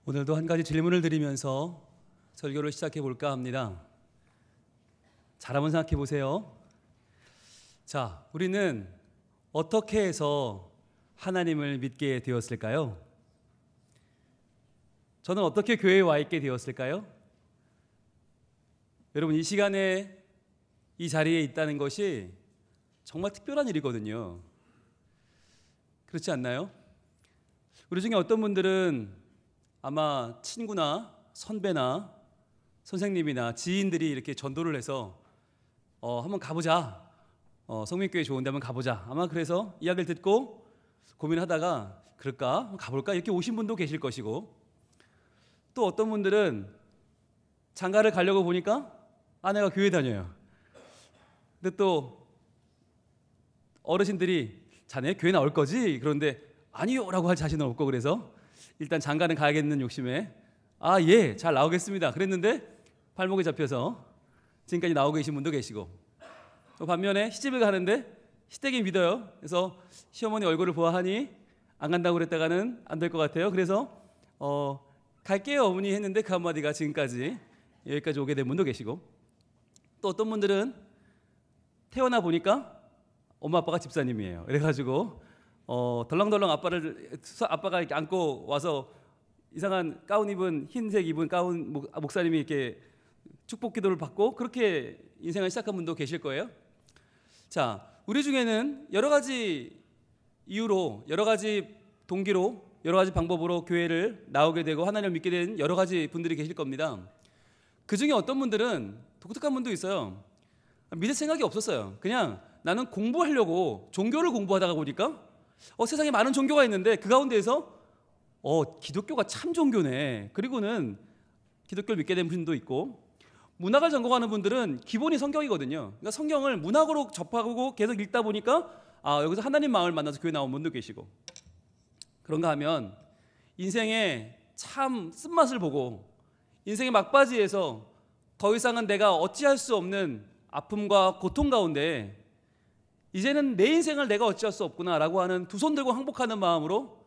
오늘도 한 가지 질문을 드리면서 설교를 시작해 볼까 합니다. 잘 한번 생각해 보세요. 자, 우리는 어떻게 해서 하나님을 믿게 되었을까요? 저는 어떻게 교회에 와 있게 되었을까요? 여러분, 이 시간에 이 자리에 있다는 것이 정말 특별한 일이거든요. 그렇지 않나요? 우리 중에 어떤 분들은 아마 친구나 선배나 선생님이나 지인들이 이렇게 전도를 해서 한번 가보자, 성민교회 좋은데 한번 가보자, 아마 그래서 이야기를 듣고 고민하다가 그럴까? 한번 가볼까? 이렇게 오신 분도 계실 것이고, 또 어떤 분들은 장가를 가려고 보니까 아내가 교회 다녀요. 근데 또 어르신들이 자네 교회 나올 거지? 그런데 아니요 라고 할 자신은 없고, 그래서 일단 장가는 가야겠는 욕심에 예, 잘 나오겠습니다 그랬는데 발목에 잡혀서 지금까지 나오고 계신 분도 계시고, 또 반면에 시집을 가는데 시댁이 믿어요. 그래서 시어머니 얼굴을 보아하니 안 간다고 그랬다가는 안 될 것 같아요. 그래서 갈게요 어머니 했는데 그 한마디가 지금까지 여기까지 오게 된 분도 계시고, 또 어떤 분들은 태어나 보니까 엄마 아빠가 집사님이에요. 그래가지고 덜렁덜렁 아빠가 이렇게 안고 와서 이상한 가운 입은, 흰색 입은 가운 목사님이 이렇게 축복 기도를 받고 그렇게 인생을 시작한 분도 계실 거예요. 자, 우리 중에는 여러 가지 이유로, 여러 가지 동기로, 여러 가지 방법으로 교회를 나오게 되고 하나님을 믿게 된 여러 가지 분들이 계실 겁니다. 그 중에 어떤 분들은 독특한 분도 있어요. 믿을 생각이 없었어요. 그냥 나는 공부하려고 종교를 공부하다가 보니까 세상에 많은 종교가 있는데 그 가운데에서 기독교가 참 종교네. 그리고는 기독교를 믿게 된 분도 있고, 문학을 전공하는 분들은 기본이 성경이거든요. 그러니까 성경을 문학으로 접하고 계속 읽다 보니까 여기서 하나님 마음을 만나서 교회 나온 분도 계시고, 그런가 하면 인생의 참 쓴맛을 보고 인생의 막바지에서 더 이상은 내가 어찌할 수 없는 아픔과 고통 가운데 이제는 내 인생을 내가 어찌할 수 없구나라고 하는 두 손 들고 항복하는 마음으로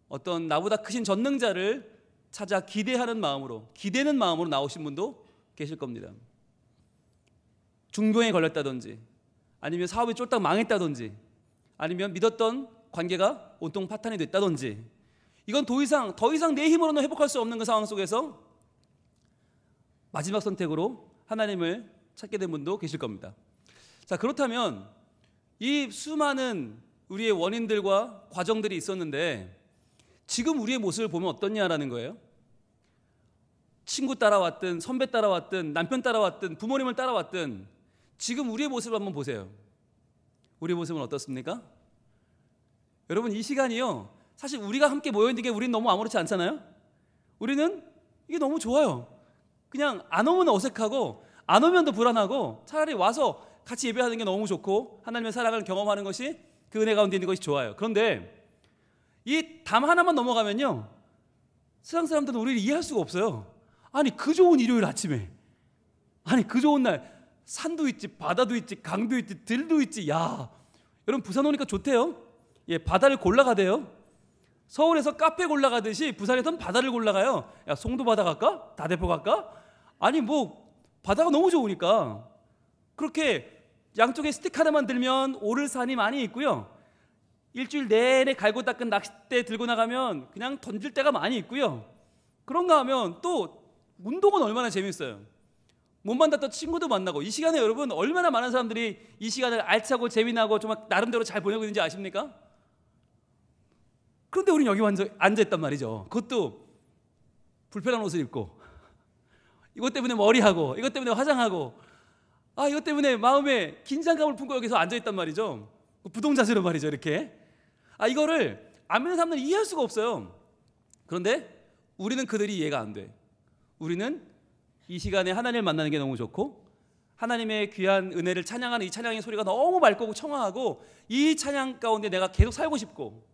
어떤 나보다 크신 전능자를 찾아 기대하는 마음으로, 기대는 마음으로 나오신 분도 계실 겁니다. 중병에 걸렸다든지, 아니면 사업이 쫄딱 망했다든지, 아니면 믿었던 관계가 온통 파탄이 됐다든지, 이건 더 이상 내 힘으로는 회복할 수 없는 그 상황 속에서 마지막 선택으로 하나님을 찾게 된 분도 계실 겁니다. 자, 그렇다면 이 수많은 우리의 원인들과 과정들이 있었는데 지금 우리의 모습을 보면 어떻냐라는 거예요. 친구 따라왔든 선배 따라왔든 남편 따라왔든 부모님을 따라왔든 지금 우리의 모습을 한번 보세요. 우리의 모습은 어떻습니까? 여러분, 이 시간이요, 사실 우리가 함께 모여있는 게 우리는 너무 아무렇지 않잖아요. 우리는 이게 너무 좋아요. 그냥 안 오면 어색하고 안 오면 더 불안하고, 차라리 와서 같이 예배하는 게 너무 좋고 하나님의 사랑을 경험하는 것이, 그 은혜 가운데 있는 것이 좋아요. 그런데 이 담 하나만 넘어가면요, 세상 사람들은 우리를 이해할 수가 없어요. 아니, 그 좋은 일요일 아침에, 아니 그 좋은 날 산도 있지, 바다도 있지, 강도 있지, 들도 있지. 야, 여러분 부산 오니까 좋대요. 바다를 골라가대요. 서울에서 카페 골라가듯이 부산에서는 바다를 골라가요. 야, 송도 바다 갈까? 다대포 갈까? 아니 바다가 너무 좋으니까 그렇게 양쪽에 스틱 하나만 들면 오를 산이 많이 있고요. 일주일 내내 갈고 닦은 낚싯대 들고 나가면 그냥 던질 때가 많이 있고요. 그런가 하면 또 운동은 얼마나 재밌어요. 못 만났던 친구도 만나고. 이 시간에 여러분 얼마나 많은 사람들이 이 시간을 알차고 재미나고 정말 나름대로 잘 보내고 있는지 아십니까? 그런데 우리는 여기 앉아있단 말이죠. 그것도 불편한 옷을 입고, 이것 때문에 머리하고, 이것 때문에 화장하고, 이것 때문에 마음에 긴장감을 품고 여기서 앉아있단 말이죠. 부동자세로 말이죠, 이렇게. 이거를 안 믿는 사람들은 이해할 수가 없어요. 그런데 우리는 그들이 이해가 안 돼. 우리는 이 시간에 하나님을 만나는 게 너무 좋고, 하나님의 귀한 은혜를 찬양하는 이 찬양의 소리가 너무 맑고 청아하고, 이 찬양 가운데 내가 계속 살고 싶고,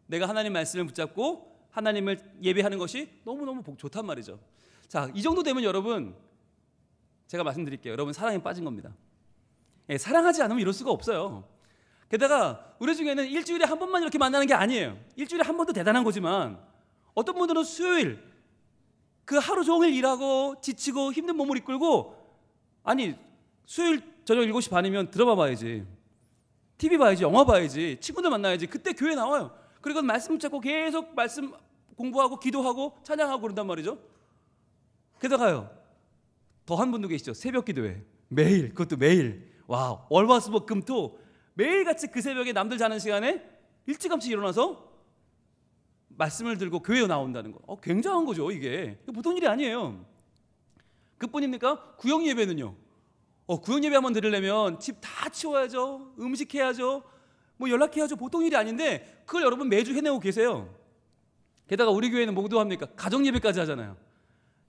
내가 하나님 말씀을 붙잡고 하나님을 예배하는 것이 너무너무 좋단 말이죠. 자, 이 정도 되면 여러분, 제가 말씀드릴게요. 여러분 사랑에 빠진 겁니다. 사랑하지 않으면 이럴 수가 없어요. 게다가 우리 중에는 일주일에 한 번만 이렇게 만나는 게 아니에요. 일주일에 한 번도 대단한 거지만 어떤 분들은 수요일 그 하루 종일 일하고 지치고 힘든 몸을 이끌고, 아니 수요일 저녁 7시 반이면 드라마 봐야지, TV 봐야지, 영화 봐야지, 친구들 만나야지, 그때 교회 나와요. 그리고 말씀 찾고 계속 말씀 공부하고 기도하고 찬양하고 그런단 말이죠. 게다가요, 더 한 분도 계시죠. 새벽 기도회 매일, 그것도 매일. 와, 월화수목금토 매일같이 그 새벽에 남들 자는 시간에 일찌감치 일어나서 말씀을 들고 교회에 나온다는 거. 굉장한 거죠. 이게 보통 일이 아니에요. 그뿐입니까? 구역 예배는요. 구역 예배 한번 드리려면 집 다 치워야죠, 음식해야죠, 뭐 연락해야죠. 보통 일이 아닌데 그걸 여러분 매주 해내고 계세요. 게다가 우리 교회는 뭐도 합니까? 가정 예배까지 하잖아요.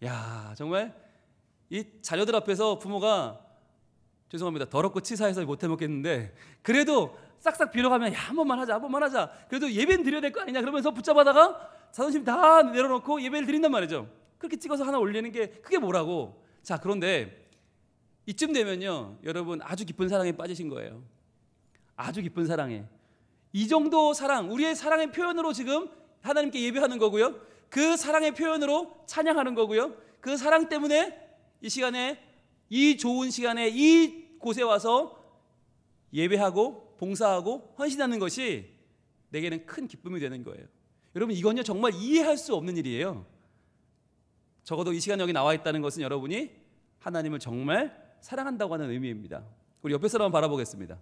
야, 정말 이 자녀들 앞에서 부모가, 죄송합니다, 더럽고 치사해서 못해 먹겠는데, 그래도 싹싹 빌어가면 야, 한 번만 하자, 그래도 예배는 드려야 될 거 아니냐 그러면서 붙잡아다가 자존심 다 내려놓고 예배를 드린단 말이죠. 그렇게 찍어서 하나 올리는 게 그게 뭐라고. 자, 그런데 이쯤 되면요, 여러분 아주 깊은 사랑에 빠지신 거예요. 아주 깊은 사랑에. 이 정도 사랑, 우리의 사랑의 표현으로 지금 하나님께 예배하는 거고요, 그 사랑의 표현으로 찬양하는 거고요, 그 사랑 때문에 이 시간에, 이 좋은 시간에 이 곳에 와서 예배하고 봉사하고 헌신하는 것이 내게는 큰 기쁨이 되는 거예요. 여러분, 이건요 정말 이해할 수 없는 일이에요. 적어도 이 시간에 여기 나와 있다는 것은 여러분이 하나님을 정말 사랑한다고 하는 의미입니다. 우리 옆에 사람 한번 바라보겠습니다.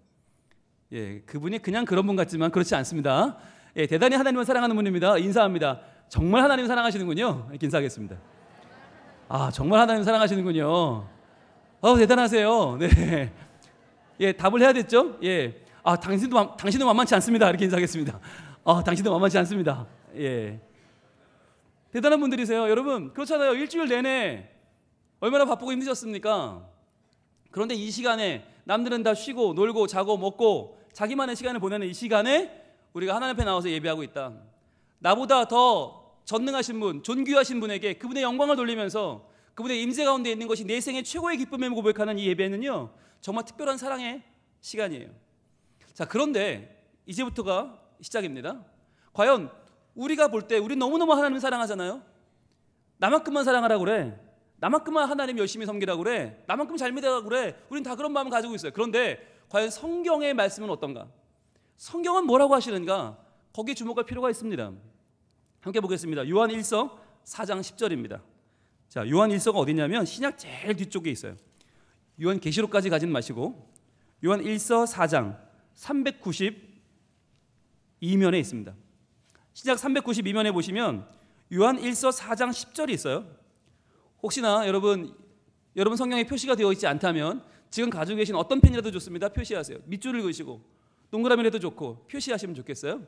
예, 그분이 그냥 그런 분 같지만 그렇지 않습니다. 예, 대단히 하나님을 사랑하는 분입니다. 인사합니다. 정말 하나님을 사랑하시는군요. 이렇게 인사하겠습니다. 아, 정말 하나님 사랑하시는군요. 대단하세요. 네. 예, 답을 해야 됐죠? 예. 당신도 만만치 않습니다. 이렇게 인사하겠습니다. 당신도 만만치 않습니다. 예. 대단한 분들이세요. 여러분, 그렇잖아요. 일주일 내내 얼마나 바쁘고 힘드셨습니까? 그런데 이 시간에 남들은 다 쉬고 놀고 자고 먹고 자기만의 시간을 보내는 이 시간에 우리가 하나님 앞에 나와서 예배하고 있다. 나보다 더 전능하신 분, 존귀하신 분에게 그분의 영광을 돌리면서 그분의 임재 가운데 있는 것이 내 생의 최고의 기쁨을 고백하는 이 예배는요, 정말 특별한 사랑의 시간이에요. 자, 그런데 이제부터가 시작입니다. 과연 우리가 볼 때 우리 너무너무 하나님을 사랑하잖아요. 나만큼만 사랑하라고 그래, 나만큼만 하나님 열심히 섬기라고 그래, 나만큼 잘 믿으라고 그래. 우린 다 그런 마음을 가지고 있어요. 그런데 과연 성경의 말씀은 어떤가? 성경은 뭐라고 하시는가? 거기에 주목할 필요가 있습니다. 함께 보겠습니다. 요한 1서 4장 10절입니다. 자, 요한 1서가 어디냐면 신약 제일 뒤쪽에 있어요. 요한 계시록까지 가지는 마시고 요한 1서 4장 392면에 있습니다. 신약 392면에 보시면 요한 1서 4장 10절이 있어요. 혹시나 여러분 성경에 표시가 되어 있지 않다면 지금 가지고 계신 어떤 펜이라도 좋습니다. 표시하세요. 밑줄을 그으시고 동그라미라도 좋고 표시하시면 좋겠어요.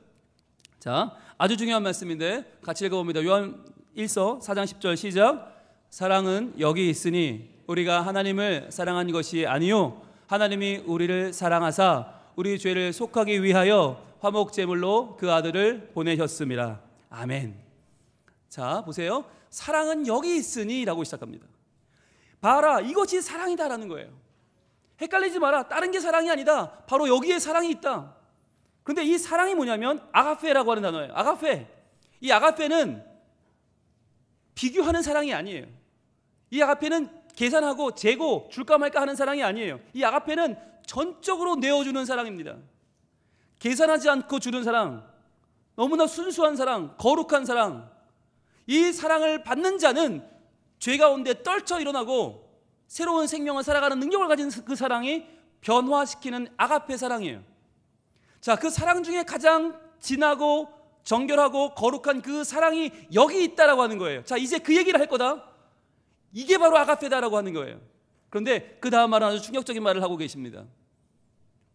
자, 아주 중요한 말씀인데 같이 읽어봅니다. 요한 1서 4장 10절 시작. 사랑은 여기 있으니 우리가 하나님을 사랑한 것이 아니요 하나님이 우리를 사랑하사 우리 죄를 속하기 위하여 화목제물로 그 아들을 보내셨음이라. 아멘. 자, 보세요. 사랑은 여기 있으니 라고 시작합니다. 봐라, 이것이 사랑이다라는 거예요. 헷갈리지 마라. 다른 게 사랑이 아니다. 바로 여기에 사랑이 있다. 그런데 이 사랑이 뭐냐면 아가페라고 하는 단어예요. 아가페. 이 아가페는 비교하는 사랑이 아니에요. 이 아가페는 계산하고 재고 줄까 말까 하는 사랑이 아니에요. 이 아가페는 전적으로 내어주는 사랑입니다. 계산하지 않고 주는 사랑, 너무나 순수한 사랑, 거룩한 사랑. 이 사랑을 받는 자는 죄 가운데 떨쳐 일어나고 새로운 생명을 살아가는 능력을 가진 그 사랑이 변화시키는 아가페 사랑이에요. 자, 그 사랑 중에 가장 진하고 정결하고 거룩한 그 사랑이 여기 있다라고 하는 거예요. 자, 이제 그 얘기를 할 거다. 이게 바로 아가페다라고 하는 거예요. 그런데 그 다음 말은 아주 충격적인 말을 하고 계십니다.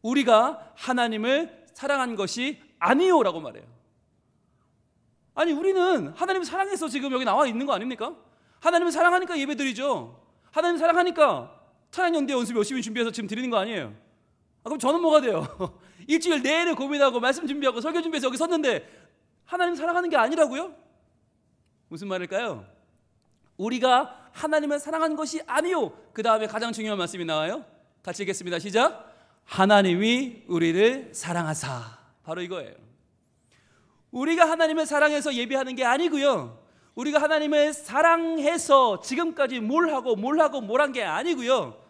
우리가 하나님을 사랑한 것이 아니요라고 말해요. 아니, 우리는 하나님을 사랑해서 지금 여기 나와 있는 거 아닙니까? 하나님을 사랑하니까 예배드리죠. 하나님 사랑하니까 찬양연대 연습 열심히 준비해서 지금 드리는 거 아니에요? 그럼 저는 뭐가 돼요? 일주일 내내 고민하고 말씀 준비하고 설교 준비해서 여기 섰는데 하나님 사랑하는 게 아니라고요? 무슨 말일까요? 우리가 하나님을 사랑한 것이 아니요. 그 다음에 가장 중요한 말씀이 나와요. 같이 읽겠습니다. 시작. 하나님이 우리를 사랑하사. 바로 이거예요. 우리가 하나님을 사랑해서 예배하는 게 아니고요, 우리가 하나님을 사랑해서 지금까지 뭘 한 게 아니고요.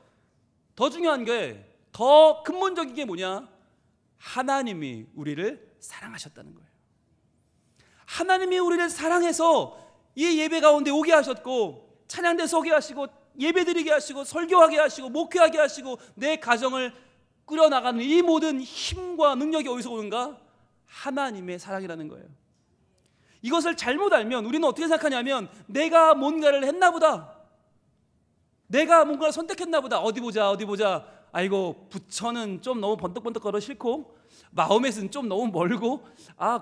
더 중요한 게, 더 근본적인 게 뭐냐? 하나님이 우리를 사랑하셨다는 거예요. 하나님이 우리를 사랑해서 이 예배 가운데 오게 하셨고, 찬양대에서 오게 하시고, 예배드리게 하시고, 설교하게 하시고, 목회하게 하시고, 내 가정을 꾸려나가는 이 모든 힘과 능력이 어디서 오는가? 하나님의 사랑이라는 거예요. 이것을 잘못 알면 우리는 어떻게 생각하냐면, 내가 뭔가를 했나 보다, 내가 뭔가를 선택했나 보다. 어디 보자. 아이고, 부처는 좀 너무 번뜩번뜩 걸어 싫고, 마호멧은 좀 너무 멀고,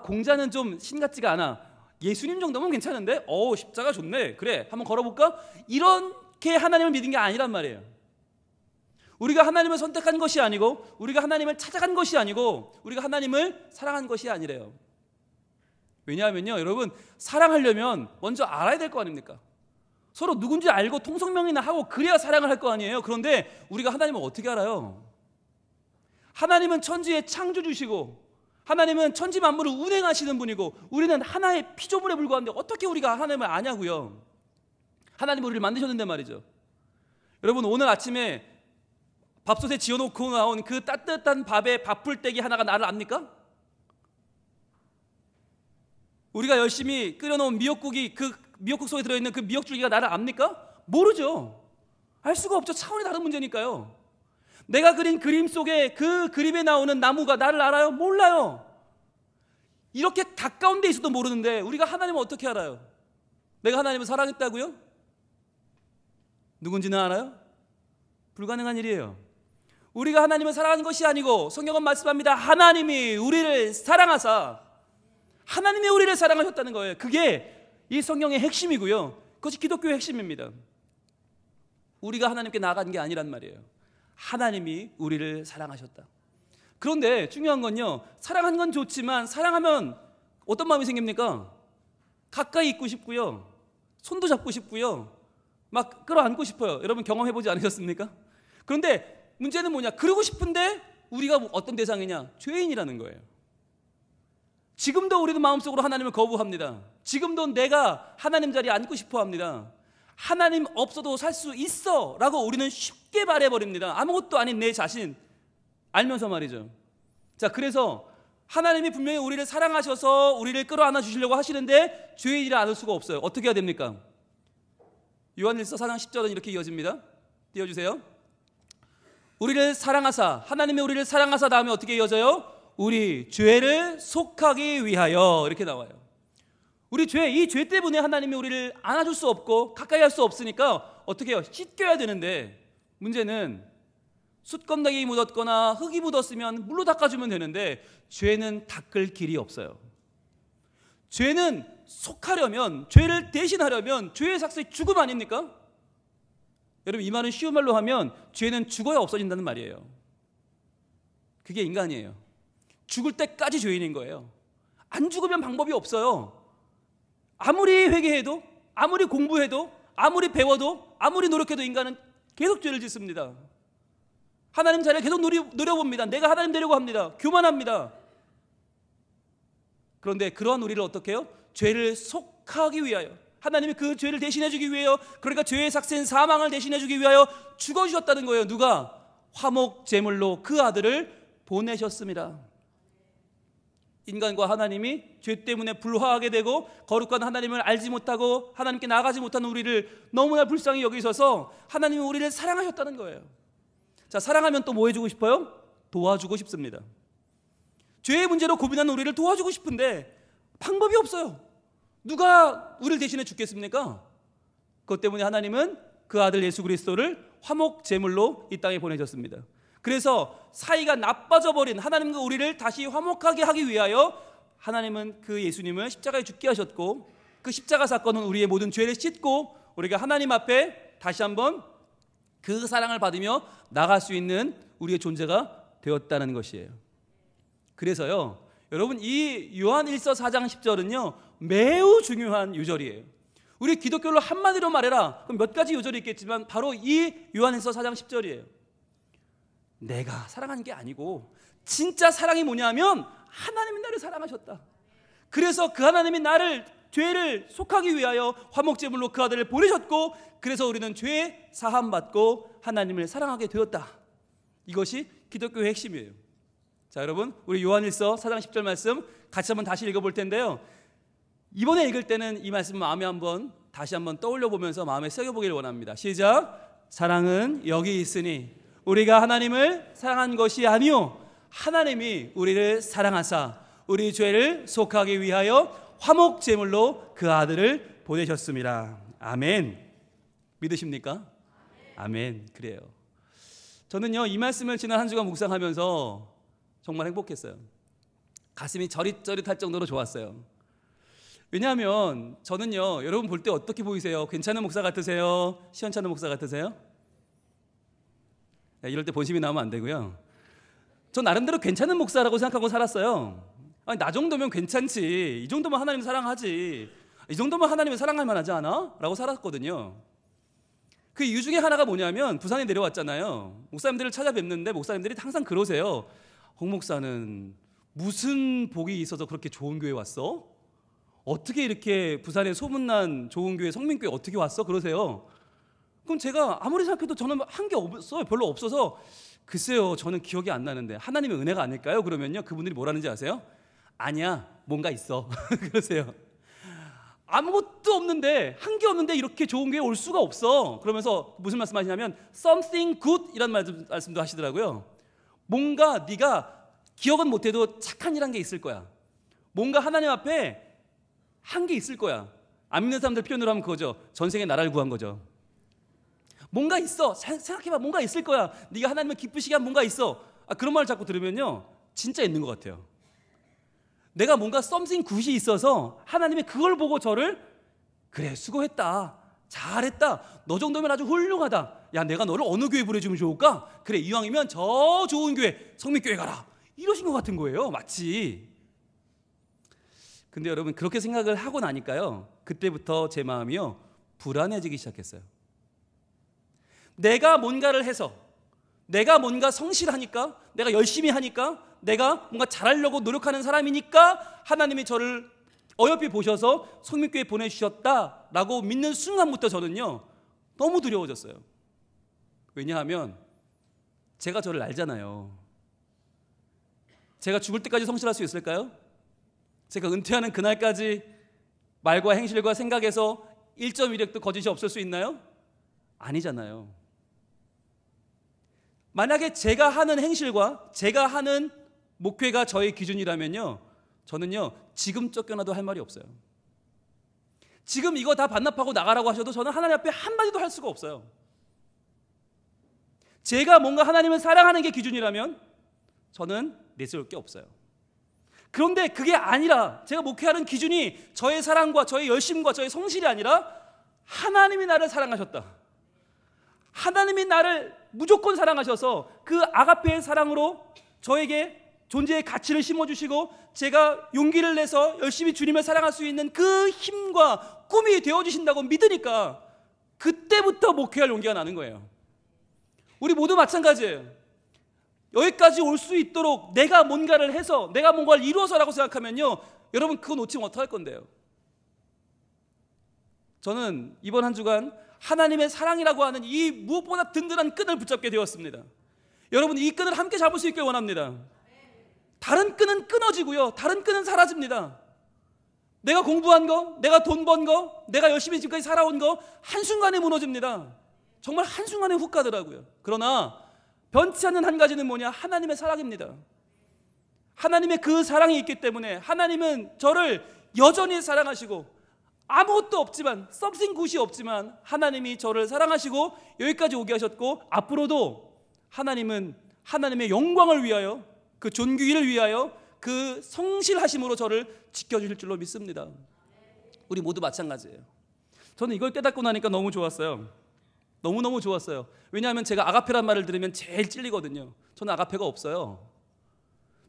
공자는 좀 신같지가 않아. 예수님 정도면 괜찮은데? 십자가 좋네. 그래, 한번 걸어볼까? 이렇게 하나님을 믿은 게 아니란 말이에요. 우리가 하나님을 선택한 것이 아니고, 우리가 하나님을 찾아간 것이 아니고, 우리가 하나님을 사랑한 것이 아니래요. 왜냐하면요, 여러분, 사랑하려면 먼저 알아야 될 거 아닙니까? 서로 누군지 알고 통성명이나 하고 그래야 사랑을 할 거 아니에요. 그런데 우리가 하나님을 어떻게 알아요? 하나님은 천지의 창조주시고, 하나님은 천지 만물을 운행하시는 분이고, 우리는 하나의 피조물에 불과한데 어떻게 우리가 하나님을 아냐고요? 하나님이 우리를 만드셨는데 말이죠. 여러분, 오늘 아침에 밥솥에 지어놓고 나온 그 따뜻한 밥에 밥풀떼기 하나가 나를 압니까? 우리가 열심히 끓여놓은 미역국이, 그 미역국 속에 들어있는 그 미역줄기가 나를 압니까? 모르죠. 알 수가 없죠. 차원이 다른 문제니까요. 내가 그린 그림 속에 그 그림에 나오는 나무가 나를 알아요? 몰라요. 이렇게 가까운 데 있어도 모르는데 우리가 하나님을 어떻게 알아요? 내가 하나님을 사랑했다고요? 누군지는 알아요? 불가능한 일이에요. 우리가 하나님을 사랑하는 것이 아니고, 성경은 말씀합니다. 하나님이 우리를 사랑하사, 하나님이 우리를 사랑하셨다는 거예요. 그게 이 성경의 핵심이고요. 그것이 기독교의 핵심입니다. 우리가 하나님께 나아간 게 아니란 말이에요. 하나님이 우리를 사랑하셨다. 그런데 중요한 건요, 사랑하는 건 좋지만 사랑하면 어떤 마음이 생깁니까? 가까이 있고 싶고요, 손도 잡고 싶고요, 막 끌어안고 싶어요. 여러분 경험해보지 않으셨습니까? 그런데 문제는 뭐냐? 그러고 싶은데 우리가 어떤 대상이냐? 죄인이라는 거예요. 지금도 우리는 마음속으로 하나님을 거부합니다. 지금도 내가 하나님 자리에 앉고 싶어 합니다. 하나님 없어도 살 수 있어 라고 우리는 쉽게 말해버립니다. 아무것도 아닌 내 자신 알면서 말이죠. 자, 그래서 하나님이 분명히 우리를 사랑하셔서 우리를 끌어안아 주시려고 하시는데 죄인이라 않을 수가 없어요. 어떻게 해야 됩니까? 요한일서 4장 10절은 이렇게 이어집니다. 띄워주세요. 우리를 사랑하사, 하나님이 우리를 사랑하사 다음에 어떻게 이어져요? 우리 죄를 속하기 위하여, 이렇게 나와요. 우리 죄, 이 죄 때문에 하나님이 우리를 안아줄 수 없고 가까이 할 수 없으니까 어떻게 해요? 씻겨야 되는데, 문제는 숯건더기 묻었거나 흙이 묻었으면 물로 닦아주면 되는데 죄는 닦을 길이 없어요. 죄는 속하려면, 죄를 대신하려면 죄의 삭슬이 죽음 아닙니까? 여러분, 이 말은 쉬운 말로 하면 죄는 죽어야 없어진다는 말이에요. 그게 인간이에요. 죽을 때까지 죄인인 거예요. 안 죽으면 방법이 없어요. 아무리 회개해도, 아무리 공부해도, 아무리 배워도, 아무리 노력해도 인간은 계속 죄를 짓습니다. 하나님 자리를 계속 노려봅니다. 내가 하나님 되려고 합니다. 교만합니다. 그런데 그러한 우리를 어떻게 해요? 죄를 속하기 위하여, 하나님이 그 죄를 대신해 주기 위하여, 그러니까 죄의 삭신 사망을 대신해 주기 위하여 죽어주셨다는 거예요. 누가? 화목 제물로 그 아들을 보내셨습니다. 인간과 하나님이 죄 때문에 불화하게 되고 거룩한 하나님을 알지 못하고 하나님께 나아가지 못하는 우리를 너무나 불쌍히 여기셔서 하나님이 우리를 사랑하셨다는 거예요. 자, 사랑하면 또 뭐 해주고 싶어요? 도와주고 싶습니다. 죄의 문제로 고민하는 우리를 도와주고 싶은데 방법이 없어요. 누가 우리를 대신해 죽겠습니까? 그것 때문에 하나님은 그 아들 예수 그리스도를 화목 제물로 이 땅에 보내셨습니다. 그래서 사이가 나빠져 버린 하나님과 우리를 다시 화목하게 하기 위하여 하나님은 그 예수님을 십자가에 죽게 하셨고, 그 십자가 사건은 우리의 모든 죄를 씻고 우리가 하나님 앞에 다시 한번 그 사랑을 받으며 나갈 수 있는 우리의 존재가 되었다는 것이에요. 그래서요, 여러분, 이 요한일서 4장 10절은요 매우 중요한 유절이에요. 우리 기독교로 한마디로 말해라, 그럼 몇 가지 유절이 있겠지만 바로 이 요한일서 4장 10절이에요. 내가 사랑한 게 아니고 진짜 사랑이 뭐냐면 하나님이 나를 사랑하셨다. 그래서 그 하나님이 나를 죄를 속하기 위하여 화목제물로 그 아들을 보내셨고, 그래서 우리는 죄 사함 받고 하나님을 사랑하게 되었다. 이것이 기독교의 핵심이에요. 자, 여러분, 우리 요한일서 4장 10절 말씀 같이 한번 다시 읽어볼 텐데요. 이번에 읽을 때는 이 말씀 마음에 다시 한번 떠올려 보면서 마음에 새겨보기를 원합니다. 시작. 사랑은 여기 있으니 우리가 하나님을 사랑한 것이 아니요 하나님이 우리를 사랑하사 우리 죄를 속하기 위하여 화목 제물로 그 아들을 보내셨습니다. 아멘. 믿으십니까? 아멘. 그래요. 저는요, 이 말씀을 지난 한 주간 묵상하면서 정말 행복했어요. 가슴이 저릿저릿할 정도로 좋았어요. 왜냐하면 저는요, 여러분 볼 때 어떻게 보이세요? 괜찮은 목사 같으세요? 시원찮은 목사 같으세요? 이럴 때 본심이 나오면 안 되고요. 전 나름대로 괜찮은 목사라고 생각하고 살았어요. 아니, 나 정도면 괜찮지, 이 정도면 하나님 사랑하지, 이 정도면 하나님을 사랑할 만하지 않아? 라고 살았거든요. 그 이유 중에 하나가 뭐냐면, 부산에 내려왔잖아요. 목사님들을 찾아뵙는데 목사님들이 항상 그러세요. 홍 목사는 무슨 복이 있어서 그렇게 좋은 교회 왔어? 어떻게 이렇게 부산에 소문난 좋은 교회, 성민교회 어떻게 왔어? 그러세요. 그럼 제가 아무리 생각해도 저는 한 게 없어요. 별로 없어서, 글쎄요, 저는 기억이 안 나는데 하나님의 은혜가 아닐까요? 그러면요, 그분들이 뭐라는지 아세요? 아니야, 뭔가 있어. 그러세요. 아무것도 없는데, 한 게 없는데 이렇게 좋은 교회 올 수가 없어. 그러면서 무슨 말씀하시냐면 something good 이란 말씀도 하시더라고요. 뭔가 네가 기억은 못해도 착한 일 한 게 있을 거야. 뭔가 하나님 앞에 한 게 있을 거야. 안 믿는 사람들 표현으로 하면 그거죠. 전생에 나라를 구한 거죠. 뭔가 있어. 생각해봐. 뭔가 있을 거야. 네가 하나님을 기쁘시게 한 뭔가 있어. 그런 말을 자꾸 들으면요, 진짜 있는 것 같아요. 내가 뭔가 something good이 있어서 하나님이 그걸 보고 저를, 그래, 수고했다, 잘했다, 너 정도면 아주 훌륭하다, 야, 내가 너를 어느 교회 보내주면 좋을까? 그래, 이왕이면 저 좋은 교회, 성민교회 가라, 이러신 것 같은 거예요, 마치. 근데 여러분, 그렇게 생각을 하고 나니까요, 그때부터 제 마음이요, 불안해지기 시작했어요. 내가 뭔가를 해서, 내가 뭔가 성실하니까, 내가 열심히 하니까, 내가 뭔가 잘하려고 노력하는 사람이니까 하나님이 저를 어여삐 보셔서 성민교회에 보내주셨다라고 믿는 순간부터 저는요, 너무 두려워졌어요. 왜냐하면 제가 저를 알잖아요. 제가 죽을 때까지 성실할 수 있을까요? 제가 은퇴하는 그날까지 말과 행실과 생각에서 1.1획도 거짓이 없을 수 있나요? 아니잖아요. 만약에 제가 하는 행실과 제가 하는 목회가 저의 기준이라면요, 저는요, 지금 쫓겨나도 할 말이 없어요. 지금 이거 다 반납하고 나가라고 하셔도 저는 하나님 앞에 한마디도 할 수가 없어요. 제가 뭔가 하나님을 사랑하는 게 기준이라면 저는 내세울 게 없어요. 그런데 그게 아니라, 제가 목회하는 기준이 저의 사랑과 저의 열심과 저의 성실이 아니라 하나님이 나를 사랑하셨다, 하나님이 나를 무조건 사랑하셔서 그 아가페의 사랑으로 저에게 존재의 가치를 심어주시고 제가 용기를 내서 열심히 주님을 사랑할 수 있는 그 힘과 꿈이 되어주신다고 믿으니까 그때부터 목회할 용기가 나는 거예요. 우리 모두 마찬가지예요. 여기까지 올 수 있도록 내가 뭔가를 해서, 내가 뭔가를 이루어서라고 생각하면요, 여러분 그거 놓치면 어떡할 건데요. 저는 이번 한 주간 하나님의 사랑이라고 하는 이 무엇보다 든든한 끈을 붙잡게 되었습니다. 여러분, 이 끈을 함께 잡을 수 있길 원합니다. 다른 끈은 끊어지고요, 다른 끈은 사라집니다. 내가 공부한 거, 내가 돈 번 거, 내가 열심히 지금까지 살아온 거 한순간에 무너집니다. 정말 한순간에 훅 가더라고요. 그러나 변치 않는 한 가지는 뭐냐? 하나님의 사랑입니다. 하나님의 그 사랑이 있기 때문에 하나님은 저를 여전히 사랑하시고, 아무것도 없지만, something good이 없지만 하나님이 저를 사랑하시고 여기까지 오게 하셨고, 앞으로도 하나님은 하나님의 영광을 위하여, 그 존귀를 위하여 그 성실하심으로 저를 지켜주실 줄로 믿습니다. 우리 모두 마찬가지예요. 저는 이걸 깨닫고 나니까 너무 좋았어요. 너무너무 좋았어요. 왜냐하면 제가 아가페란 말을 들으면 제일 찔리거든요. 저는 아가페가 없어요.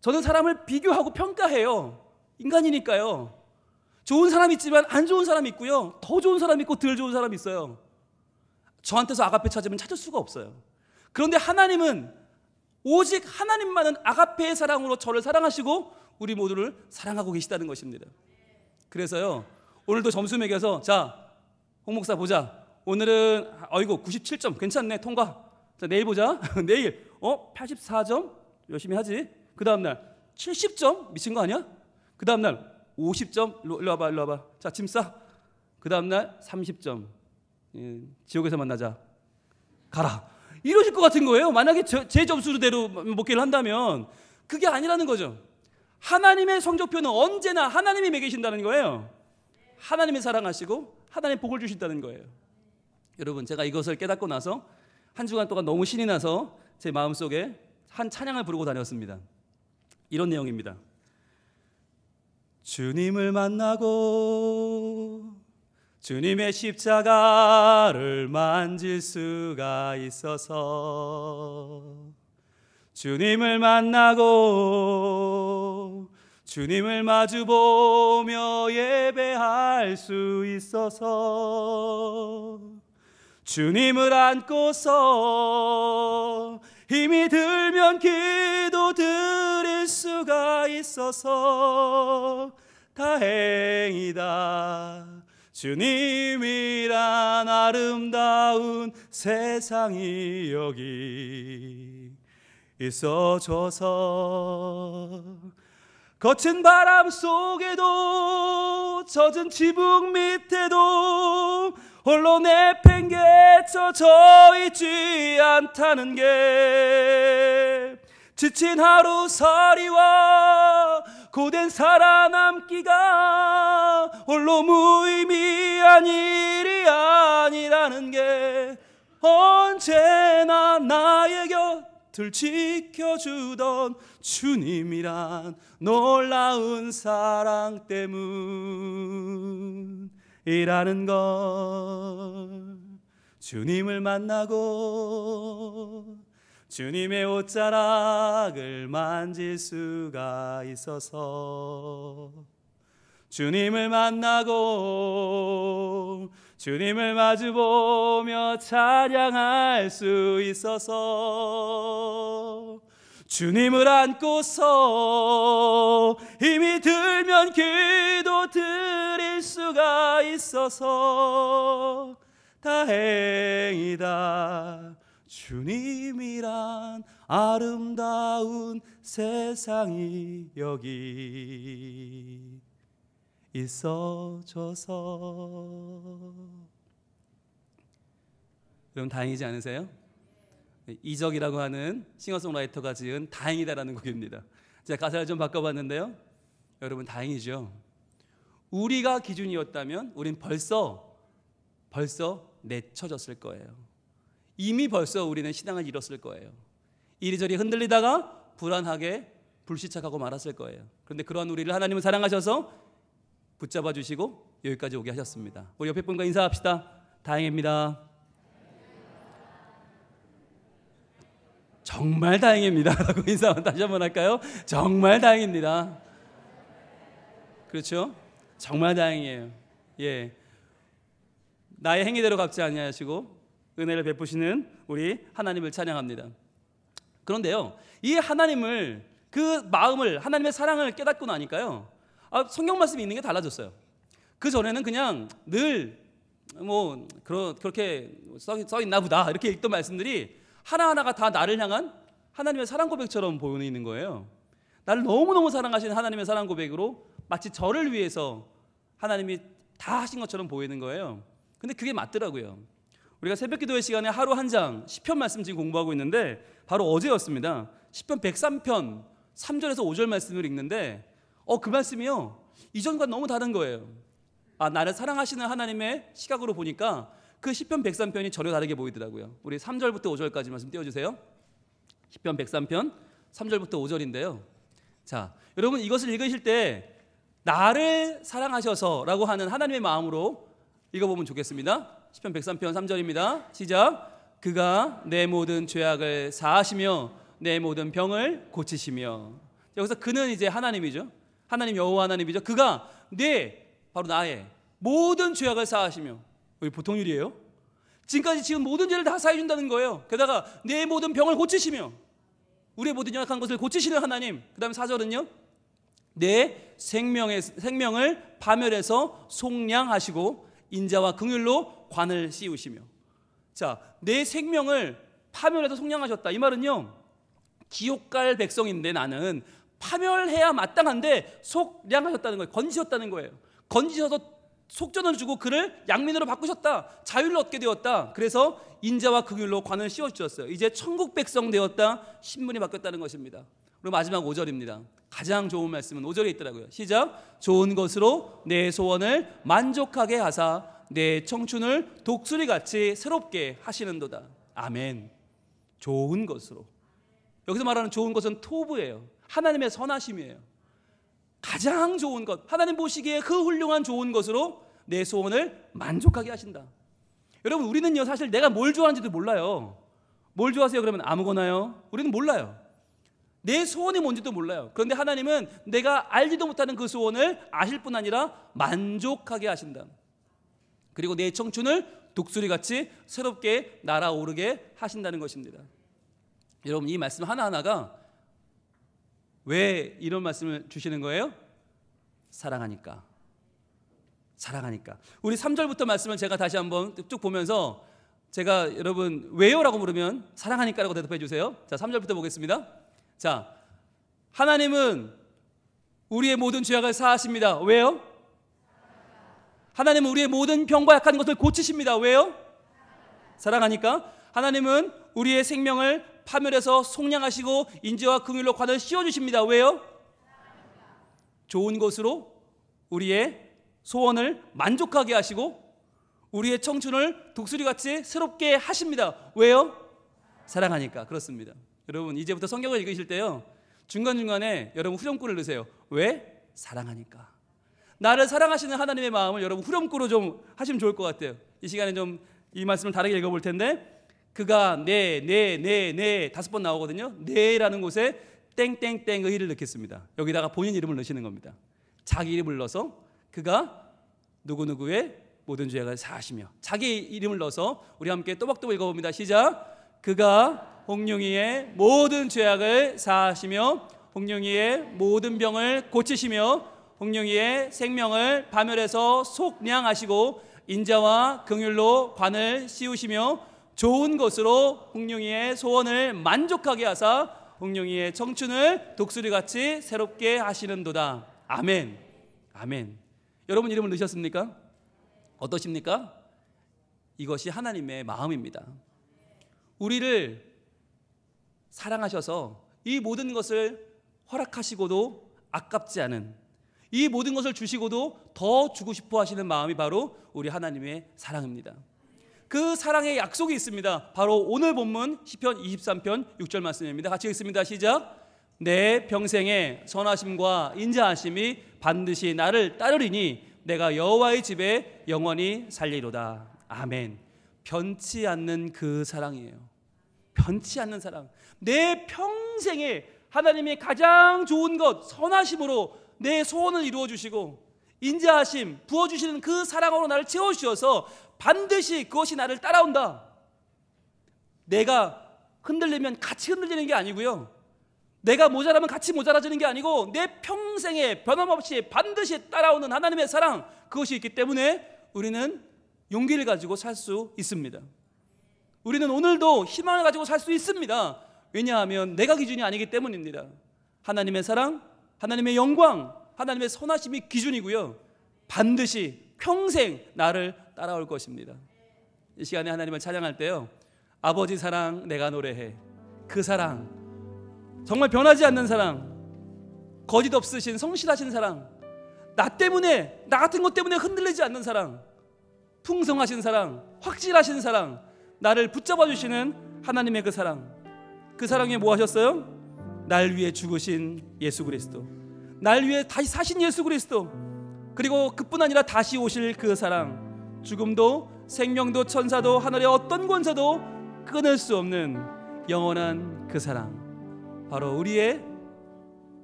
저는 사람을 비교하고 평가해요. 인간이니까요. 좋은 사람 있지만 안 좋은 사람 있고요, 더 좋은 사람 있고 덜 좋은 사람 있어요. 저한테서 아가페 찾으면 찾을 수가 없어요. 그런데 하나님은, 오직 하나님만은 아가페의 사랑으로 저를 사랑하시고 우리 모두를 사랑하고 계시다는 것입니다. 그래서요, 오늘도 점수 매겨서 자, 홍 목사 보자. 오늘은 어이구 97점 괜찮네 통과. 자, 내일 보자. 내일 84점 열심히 하지. 그 다음날 70점 미친 거 아니야? 그 다음날 50점 일로 와봐. 자, 짐 싸. 그 다음날 30점. 지옥에서 만나자. 가라. 이러실 것 같은 거예요. 만약에 제 점수대로 목회를 한다면. 그게 아니라는 거죠. 하나님의 성적표는 언제나 하나님이 매기신다는 거예요. 하나님이 사랑하시고 하나님 복을 주신다는 거예요. 여러분, 제가 이것을 깨닫고 나서 한 주간 동안 너무 신이 나서 제 마음속에 한 찬양을 부르고 다녔습니다. 이런 내용입니다. 주님을 만나고 주님의 십자가를 만질 수가 있어서, 주님을 만나고 주님을 마주보며 예배할 수 있어서, 주님을 안고서 힘이 들면 기도 드릴 수가 있어서 다행이다. 주님이란 아름다운 세상이 여기 있어줘서, 거친 바람 속에도 젖은 지붕 밑에도 홀로 내팽개쳐 져 있지 않다는 게, 지친 하루살이와 고된 살아남기가 홀로 무의미한 일이 아니라는 게, 언제나 나의 곁을 지켜주던 주님이란 놀라운 사랑 때문이라는 걸. 주님을 만나고 주님의 옷자락을 만질 수가 있어서, 주님을 만나고 주님을 마주보며 찬양할 수 있어서, 주님을 안고서 힘이 들면 기도 드릴 수가 있어서 다행이다. 주님이란 아름다운 세상이 여기 있어줘서. 여러분, 다행이지 않으세요? 이적이라고 하는 싱어송라이터가 지은 다행이다라는 곡입니다. 제가 가사를 좀 바꿔봤는데요, 여러분, 다행이죠. 우리가 기준이었다면 우린 벌써 내쳐졌을 거예요. 이미 벌써 우리는 신앙을 잃었을 거예요. 이리저리 흔들리다가 불안하게 불시착하고 말았을 거예요. 그런데 그러한 우리를 하나님은 사랑하셔서 붙잡아 주시고 여기까지 오게 하셨습니다. 우리 옆에 분과 인사합시다. 다행입니다. 정말 다행입니다 라고 인사 다시 한번 할까요? 정말 다행입니다. 그렇죠? 정말 다행이에요. 예, 나의 행위대로 갚지 아니하시고 은혜를 베푸시는 우리 하나님을 찬양합니다. 그런데요, 이 하나님을, 그 마음을, 하나님의 사랑을 깨닫고 나니까요, 성경 말씀이 있는 게 달라졌어요. 그 전에는 그냥 늘 그렇게 써 있나 보다 이렇게 읽던 말씀들이 하나하나가 다 나를 향한 하나님의 사랑 고백처럼 보이는 거예요. 나를 너무너무 사랑하시는 하나님의 사랑 고백으로 마치 저를 위해서 하나님이 다 하신 것처럼 보이는 거예요. 근데 그게 맞더라고요. 우리가 새벽기도회 시간에 하루 한 장 시편 말씀 지금 공부하고 있는데 바로 어제였습니다. 시편 103편 3절에서 5절 말씀을 읽는데 그 말씀이요, 이전과 너무 다른 거예요. 나를 사랑하시는 하나님의 시각으로 보니까 그 시편 103편이 전혀 다르게 보이더라고요. 우리 3절부터 5절까지 말씀 띄워주세요. 시편 103편 3절부터 5절인데요. 자, 여러분, 이것을 읽으실 때 나를 사랑하셔서 라고 하는 하나님의 마음으로 읽어보면 좋겠습니다. 시편 103편 3절입니다. 시작. 그가 내 모든 죄악을 사하시며 내 모든 병을 고치시며. 여기서 그는 이제 하나님이죠. 하나님 여호와 하나님이죠. 그가 바로 나의 모든 죄악을 사하시며. 이게 보통 일이에요? 지금까지 지금 모든 죄를 다 사해준다는 거예요. 게다가 내 모든 병을 고치시며, 우리의 모든 연약한 것을 고치시는 하나님. 그 다음에 4절은요, 내 생명을 파멸해서 속량하시고 인자와 긍휼로 관을 씌우시며. 자, 내 생명을 파멸해서 속량하셨다. 이 말은요, 지옥 갈 백성인데 나는 파멸해야 마땅한데 속량하셨다는 거예요. 건지셨다는 거예요. 건지셔서 속전을 주고 그를 양민으로 바꾸셨다. 자유를 얻게 되었다. 그래서 인자와 긍휼로 관을 씌워주셨어요. 이제 천국 백성 되었다. 신분이 바뀌었다는 것입니다. 그리고 마지막 5절입니다. 가장 좋은 말씀은 5절에 있더라고요. 시작. 좋은 것으로 내 소원을 만족하게 하사 내 청춘을 독수리같이 새롭게 하시는도다. 아멘. 좋은 것으로. 여기서 말하는 좋은 것은 토부예요. 하나님의 선하심이에요. 가장 좋은 것, 하나님 보시기에 그 훌륭한 좋은 것으로 내 소원을 만족하게 하신다. 여러분, 우리는요 사실 내가 뭘 좋아하는지도 몰라요. 뭘 좋아하세요? 그러면 아무거나요. 우리는 몰라요. 내 소원이 뭔지도 몰라요. 그런데 하나님은 내가 알지도 못하는 그 소원을 아실 뿐 아니라 만족하게 하신다. 그리고 내 청춘을 독수리같이 새롭게 날아오르게 하신다는 것입니다. 여러분, 이 말씀 하나하나가 왜 이런 말씀을 주시는 거예요? 사랑하니까. 사랑하니까. 우리 3절부터 말씀을 제가 다시 한번 쭉 보면서 제가 여러분 왜요? 라고 물으면 사랑하니까 라고 대답해 주세요. 자, 3절부터 보겠습니다. 자, 하나님은 우리의 모든 죄악을 사하십니다. 왜요? 하나님은 우리의 모든 병과 약한 것을 고치십니다. 왜요? 사랑하니까. 하나님은 우리의 생명을 파멸해서 속량하시고 인자와 긍휼로 관을 씌워주십니다. 왜요? 좋은 것으로 우리의 소원을 만족하게 하시고 우리의 청춘을 독수리같이 새롭게 하십니다. 왜요? 사랑하니까. 그렇습니다. 여러분, 이제부터 성경을 읽으실 때요, 중간중간에 여러분 후렴구를 넣으세요. 왜? 사랑하니까. 나를 사랑하시는 하나님의 마음을 여러분 후렴구로 좀 하시면 좋을 것 같아요. 이 시간에 좀 이 말씀을 다르게 읽어볼 텐데, 그가 네 5번 나오거든요. 네라는 곳에 땡땡땡 의를 넣겠습니다. 여기다가 본인 이름을 넣으시는 겁니다. 자기 이름을 넣어서 그가 누구누구의 모든 죄악을 사하시며, 자기 이름을 넣어서 우리 함께 또박또박 읽어봅니다. 시작. 그가 홍룡이의 모든 죄악을 사하시며 홍룡이의 모든 병을 고치시며 홍룡이의 생명을 파멸해서 속량하시고 인자와 긍휼로 관을 씌우시며 좋은 것으로 홍룡이의 소원을 만족하게 하사 홍룡이의 청춘을 독수리같이 새롭게 하시는도다. 아멘. 아멘. 여러분 이름을 넣으셨습니까? 어떠십니까? 이것이 하나님의 마음입니다. 우리를 사랑하셔서 이 모든 것을 허락하시고도 아깝지 않은, 이 모든 것을 주시고도 더 주고 싶어 하시는 마음이 바로 우리 하나님의 사랑입니다. 그 사랑의 약속이 있습니다. 바로 오늘 본문 시편 23편 6절 말씀입니다. 같이 읽습니다. 시작. 내 평생의 선하심과 인자하심이 반드시 나를 따르리니 내가 여호와의 집에 영원히 살리로다. 아멘. 변치 않는 그 사랑이에요. 변치 않는 사랑. 내 평생에 하나님의 가장 좋은 것, 선하심으로 내 소원을 이루어 주시고 인자하심 부어주시는 그 사랑으로 나를 채워주셔서 반드시 그것이 나를 따라온다. 내가 흔들리면 같이 흔들리는 게 아니고요, 내가 모자라면 같이 모자라지는 게 아니고 내 평생에 변함없이 반드시 따라오는 하나님의 사랑, 그것이 있기 때문에 우리는 용기를 가지고 살 수 있습니다. 우리는 오늘도 희망을 가지고 살 수 있습니다. 왜냐하면 내가 기준이 아니기 때문입니다. 하나님의 사랑, 하나님의 영광, 하나님의 선하심이 기준이고요, 반드시 평생 나를 따라올 것입니다. 이 시간에 하나님을 찬양할 때요, 아버지 사랑 내가 노래해. 그 사랑, 정말 변하지 않는 사랑, 거짓 없으신 성실하신 사랑, 나 때문에, 나 같은 것 때문에 흔들리지 않는 사랑, 풍성하신 사랑, 확실하신 사랑, 나를 붙잡아 주시는 하나님의 그 사랑. 그 사랑이 뭐 하셨어요? 날 위해 죽으신 예수 그리스도, 날 위해 다시 사신 예수 그리스도, 그리고 그뿐 아니라 다시 오실 그 사랑, 죽음도 생명도 천사도 하늘의 어떤 권세도 끊을 수 없는 영원한 그 사랑, 바로 우리의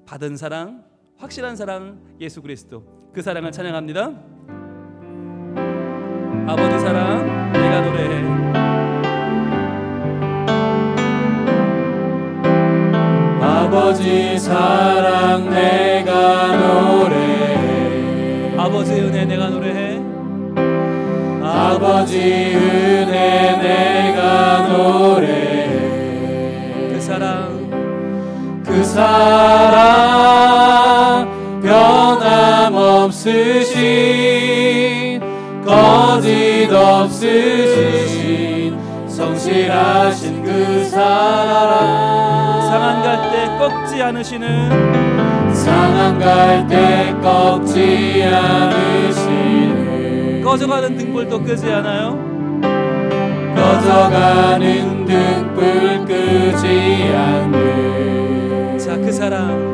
받은 사랑, 확실한 사랑 예수 그리스도. 그 사랑을 찬양합니다. 아버지 사랑 내가 노래해. 아버지 사랑 내가 아버지 은혜 내가 노래해. 아버지 은혜 내가 노래해. 그 사랑 변함없으신 거짓 없으신 성실하신 그 사랑 상한 갈 때 꺾지 않으시는 상한 갈 때 꺾지 않으시는 꺼져가는 등불도 끄지 않아요. 꺼져가는 등불 끄지 않는 자, 그 사랑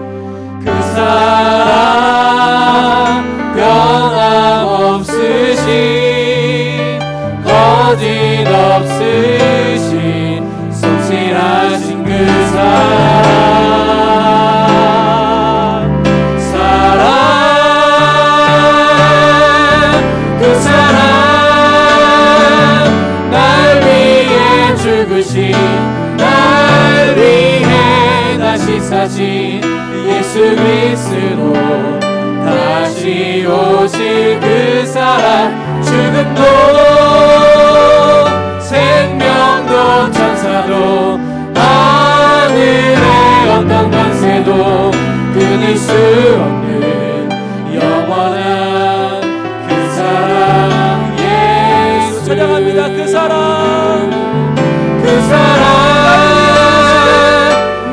변함없으신 거짓 없으신 성실하신 그 그 사랑 날 위해 죽으신 날 위해 다시 사신 예수 그리스도 다시 오실 그 사랑 죽음도 생명도 천사도 하늘의 어떤 권세도 끊을 수 없는 영원한 그 사랑 예수 찬양합니다. 그 사랑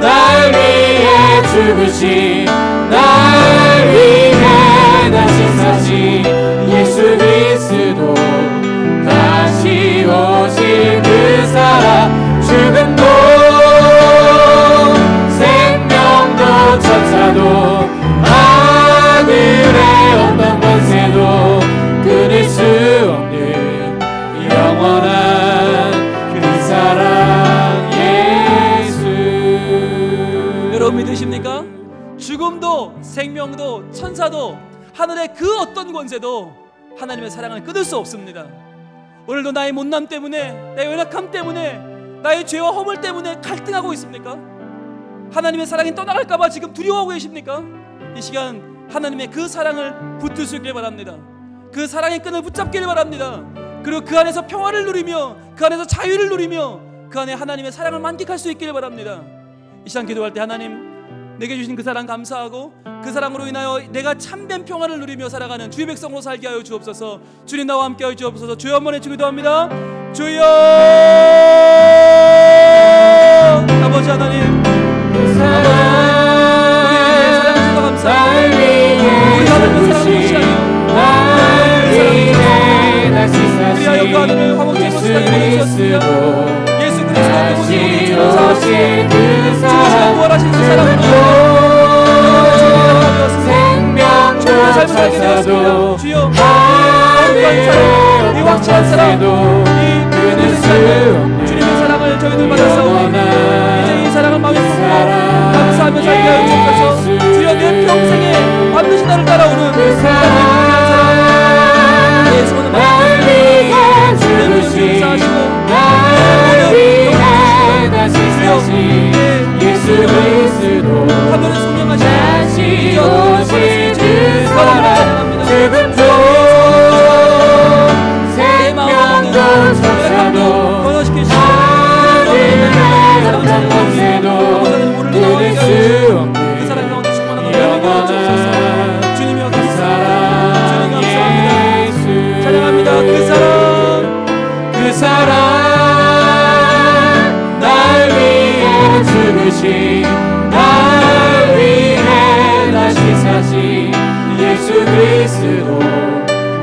날 위해 죽으신 날 위해 다시 사신 예수 그리스도 다시 오실 그 사랑 죽음도 생명도 천사도 하늘의 어떤 권세도 끊을 수 없는 영원한 그 사랑 예수. 여러분 믿으십니까? 죽음도 생명도 천사도 하늘의 그 어떤 권세도 하나님의 사랑을 끊을 수 없습니다. 오늘도 나의 못남 때문에, 나의 연약함 때문에, 나의 죄와 허물 때문에 갈등하고 있습니까? 하나님의 사랑이 떠나갈까봐 지금 두려워하고 계십니까? 이 시간 하나님의 그 사랑을 붙들 수 있길 바랍니다. 그 사랑의 끈을 붙잡기를 바랍니다. 그리고 그 안에서 평화를 누리며, 그 안에서 자유를 누리며, 그 안에 하나님의 사랑을 만끽할 수 있기를 바랍니다. 이 시간 기도할 때 하나님, 내게 주신 그 사랑 감사하고 그 사랑으로 인하여 내가 참된 평화를 누리며 살아가는 주의 백성으로 살게 하여 주옵소서. 주님 나와 함께 하여 주옵소서. 주여 한번 외치고 기도합니다. 주여. 아버지 하나님, 그 사랑 사랑하셔서 감사합니다. 날 위해 우리 하나님의 사랑을 죽으신 무시하며 날 위해 다시 그리하여 그 하늘을 사신 화목히 예수 못하게 해주셨습니다. 그리스도 예수 그리스도 다시 모든 오실 그 죽으시고 사랑 부활하신 그 사랑으로 생명도 천사도 주여 하늘의 이 확실한 사랑, 이 끊을 수 없는 주님의 사랑을 저희들 받았사오니 이제 이 사랑을 마음에 품고 감사하며 살게 하여 주옵소서. 주여 내 평생에 반드시 나를 따라오는 그 사랑 예수는 날 위해 죽으신 날 위해 다시 사신 예수 그리스도 하늘을 소명하시고 다시 오실 그 사랑 죽음도 생명도 천사도 하늘의 어떤 권세도 끊을 수 없는 영원한 주님이여 그 사랑 예수 찬양합니다. 그 사랑 날 위해 죽으신 날 위해 다시 사신 예수 그리스도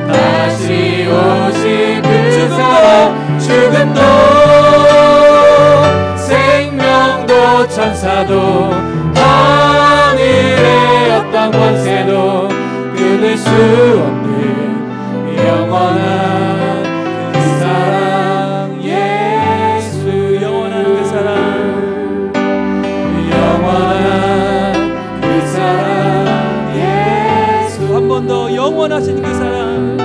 다시 오실 그 사랑 죽음도 생명도 천사도 하늘의 어떤 권세도 끊을 수 없는 영원한 그 사랑 예수 영원한 그 사랑 영원한 그 사랑 예수 한 번 더 영원하신 그 사랑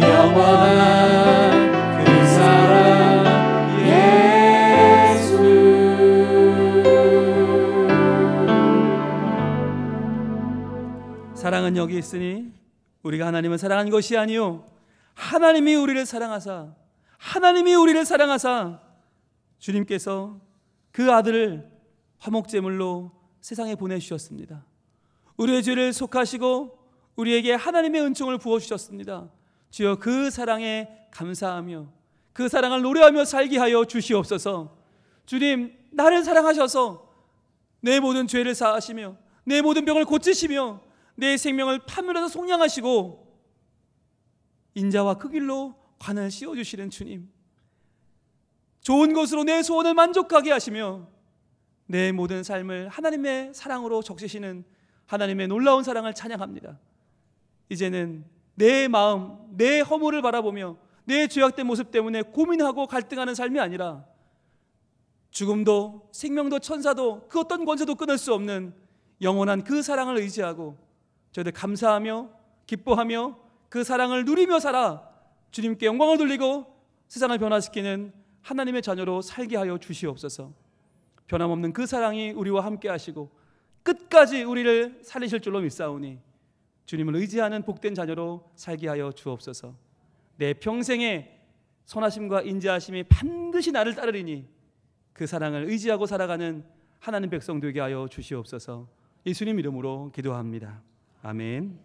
영원한 그 사랑 예수. 사랑은 여기 있으니 우리가 하나님을 사랑한 것이 아니요 하나님이 우리를 사랑하사 주님께서 그 아들을 화목제물로 세상에 보내주셨습니다. 우리의 죄를 속하시고 우리에게 하나님의 은총을 부어주셨습니다. 주여 그 사랑에 감사하며 그 사랑을 노래하며 살게 하여 주시옵소서. 주님, 나를 사랑하셔서 내 모든 죄를 사하시며 내 모든 병을 고치시며 내 생명을 파멸해서 속량하시고 인자와 그 길로 관을 씌워주시는 주님, 좋은 것으로 내 소원을 만족하게 하시며 내 모든 삶을 하나님의 사랑으로 적시시는 하나님의 놀라운 사랑을 찬양합니다. 이제는 내 마음, 내 허물을 바라보며 내 죄악된 모습 때문에 고민하고 갈등하는 삶이 아니라 죽음도 생명도 천사도 그 어떤 권세도 끊을 수 없는 영원한 그 사랑을 의지하고 저희들 감사하며 기뻐하며 그 사랑을 누리며 살아 주님께 영광을 돌리고 세상을 변화시키는 하나님의 자녀로 살게 하여 주시옵소서. 변함없는 그 사랑이 우리와 함께 하시고 끝까지 우리를 살리실 줄로 믿사오니 주님을 의지하는 복된 자녀로 살게 하여 주옵소서. 내 평생의 선하심과 인자하심이 반드시 나를 따르리니 그 사랑을 의지하고 살아가는 하나님 백성 되게 하여 주시옵소서. 예수님 이름으로 기도합니다. 아멘.